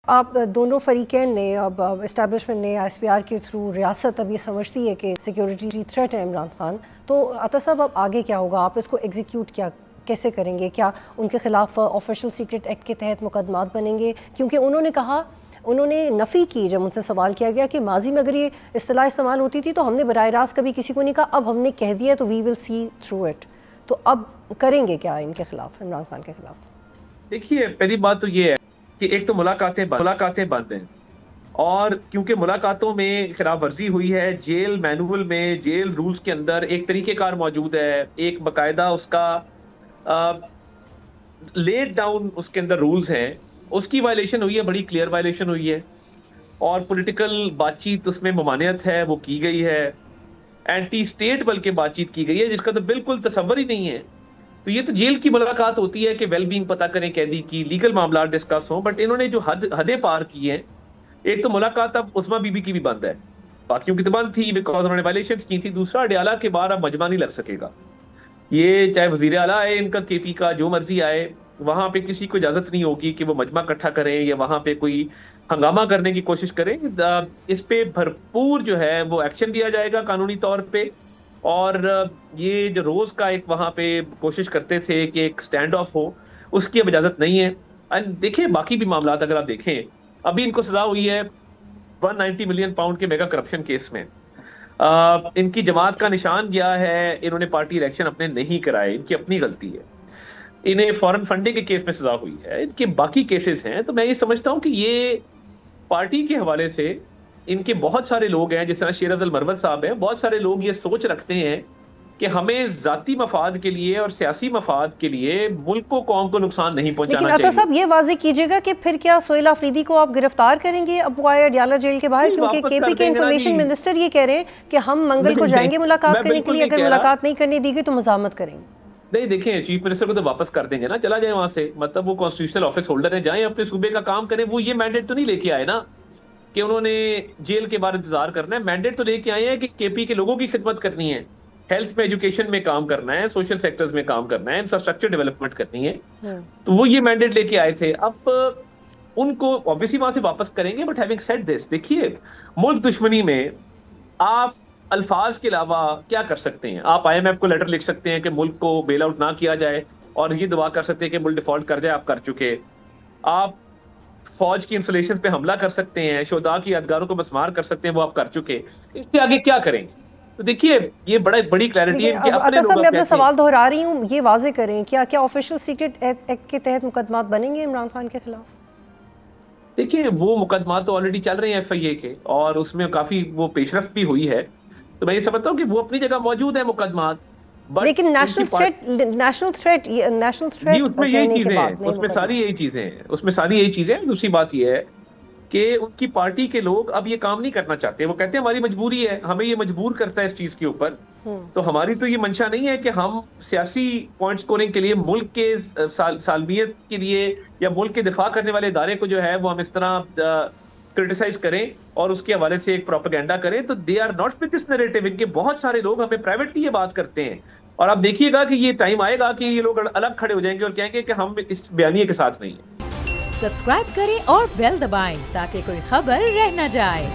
آپ دونوں فریقین نے اب اسٹیبلشمنٹ نے ایس پی آر کے تھرو ریاست اب یہ سمجھتی ہے کہ سیکیورٹی تھریٹ ہے عمران خان، تو عطا صاحب اب آگے کیا ہوگا؟ آپ اس کو ایگزیکیوٹ کیسے کریں گے؟ کیا ان کے خلاف آفیشل سیکرٹ ایکٹ کے تحت مقدمات بنیں گے؟ کیونکہ انہوں نے نفی کی جب ان سے سوال کیا گیا کہ ماضی میں اگر یہ اصطلاح استعمال ہوتی تھی تو ہم نے براہ راست کبھی کسی کو نہیں کہا، اب ہم نے کہہ دیا تو وی ول سی تھرو اٹ. تو اب کریں گے کیا ان کے خلاف، عمران خان کے خلاف؟ دیکھیے، پہلی بات تو یہ ہے کہ ایک تو ملاقاتیں بند ہیں، اور کیونکہ ملاقاتوں میں خلاف ورزی ہوئی ہے، جیل مینول میں، جیل رولز کے اندر ایک طریقہ کار موجود ہے، ایک باقاعدہ اس کا لیٹ ڈاؤن اس کے اندر رولز ہیں، اس کی وائلیشن ہوئی ہے، بڑی کلیئر وائلیشن ہوئی ہے، اور پولیٹیکل بات چیت اس میں ممانعت ہے وہ کی گئی ہے، اینٹی اسٹیٹ بلکہ بات چیت کی گئی ہے جس کا تو بالکل تصور ہی نہیں ہے. تو یہ تو جیل کی ملاقات ہوتی ہے کہ ویل بینگ پتہ کریں قیدی کی، لیگل معاملات ڈسکس ہوں، بٹ انہوں نے جو حدیں پار کی ہیں، ایک تو ملاقات اب عثمہ بی بی کی بھی بند ہے، باقیوں کی تو بند تھی بیکاز انہوں نے وائلیشنز کی تھی. دوسرا، اڈیالہ کے بعد اب مجمع نہیں لگ سکے گا، یہ چاہے وزیر اعلیٰ آئے ان کا کے پی کا جو مرضی آئے، وہاں پہ کسی کو اجازت نہیں ہوگی کہ وہ مجمع اکٹھا کریں یا وہاں پہ کوئی ہنگامہ کرنے کی کوشش کریں. اس پہ بھرپور جو ہے وہ ایکشن دیا جائے گا قانونی طور پہ، اور یہ جو روز کا ایک وہاں پہ کوشش کرتے تھے کہ ایک سٹینڈ آف ہو، اس کی اب اجازت نہیں ہے. دیکھیں باقی بھی معاملات اگر آپ دیکھیں، ابھی ان کو سزا ہوئی ہے 190 ملین پاؤنڈ کے میگا کرپشن کیس میں. ان کی جماعت کا نشان گیا ہے، انہوں نے پارٹی الیکشن اپنے نہیں کرائے، ان کی اپنی غلطی ہے. انہیں فورن فنڈنگ کے کیس میں سزا ہوئی ہے، ان کے باقی کیسز ہیں. تو میں یہ سمجھتا ہوں کہ یہ پارٹی کے حوالے سے ان کے بہت سارے لوگ ہیں، جس طرح شیر افضل مروت صاحب ہیں، بہت سارے لوگ یہ سوچ رکھتے ہیں کہ ہمیں ذاتی مفاد کے لیے اور سیاسی مفاد کے لیے ملک کو، قوم کو نقصان نہیں پہنچانا چاہیے. لیکن عطا صاحب یہ واضح کیجیے گا کہ پھر کیا سہیل آفریدی کو آپ گرفتار کریں گے ابوائے اڈیالہ جیل کے باہر؟ کیونکہ کے پی کے انفارمیشن منسٹر یہ کہہ رہے ہیں کہ ہم منگل کو جائیں گے ملاقات کرنے کے لیے، اگر ملاقات نہیں کرنے دی گئی تو مزاحمت کریں گے. نہیں، دیکھیں چیف منسٹر کو تو واپس کر دیں گے نا، چلا جائیں وہاں سے، مطلب وہ کانسٹیٹیوشنل آفس ہولڈر ہیں، جائیں اپنے صوبے کا کام کریں. وہ یہ مینڈیٹ تو نہیں لے کے آئے نا کہ انہوں نے جیل کے بعد انتظار کرنا ہے. مینڈیٹ تو لے کے آئے ہیں کہ کے پی کے لوگوں کی خدمت کرنی ہے، ہیلتھ میں، ایجوکیشن میں کام کرنا ہے، سوشل سیکٹرز میں کام کرنا ہے، انفراسٹرکچر ڈیولپمنٹ کرنی ہے. تو وہ یہ مینڈیٹ لے کے آئے تھے. اب ان کو obviously وہاں سے واپس کریں گے. بٹ ہیونگ سیڈ دس، دیکھیے ملک دشمنی میں آپ الفاظ کے علاوہ کیا کر سکتے ہیں؟ آپ آئی ایم ایف کو لیٹر لکھ سکتے ہیں کہ ملک کو بیل آؤٹ نہ کیا جائے، اور یہ دعا کر سکتے ہیں کہ ملک ڈیفالٹ کر جائے، آپ کر چکے. آپ فوج کی انسٹالیشن پہ حملہ کر سکتے ہیں، شہداء کی یادگاروں کو مسمار کر سکتے ہیں، وہ آپ کر چکے. اس سے آگے کیا کریں گے؟ تو دیکھیے یہ بڑی کلیئرٹی ہے کہ عطا صاحب میں اپنا سوال دہرا رہی ہوں، یہ واضح کریں کیا آفیشل سیکرٹ ایکٹ کے تحت مقدمات بنیں گے عمران خان کے خلاف؟ دیکھیں وہ مقدمات تو آلریڈی چل رہے ہیں ایف آئی اے کے، اور اس میں کافی وہ پیش رفت بھی ہوئی ہے. تو میں یہ سمجھتا ہوں کہ وہ اپنی جگہ موجود ہے مقدمات. لیکن نیشنل تھریٹ اس میں یہی چیزیں ہیں، اس میں ساری یہی چیزیں ہیں. دوسری بات یہ ہے کہ ان کی پارٹی کے لوگ اب یہ کام نہیں کرنا چاہتے. وہ کہتے ہیں ہماری مجبوری ہے، ہمیں یہ مجبور کرتا ہے اس چیز کے اوپر. تو ہماری تو یہ منشا نہیں ہے کہ ہم سیاسی پوائنٹ سکورنگ کے لیے، ملک کے سالمیت کے لیے، یا ملک کے دفاع کرنے والے ادارے کو جو ہے وہ ہم اس طرح کرٹیسائز کریں اور اس کے حوالے سے ایک پروپیگنڈا کریں. تو they are not with this narrative. ان کے بہت سارے لوگ ہمیں پرائیویٹلی یہ بات کرتے ہیں، اور آپ دیکھیے گا کہ یہ ٹائم آئے گا کہ یہ لوگ الگ کھڑے ہو جائیں گے اور کہیں گے کہ ہم اس بیانیے کے ساتھ نہیں ہیں. سبسکرائب کریں اور بیل دبائیں تاکہ کوئی خبر رہ نہ جائے.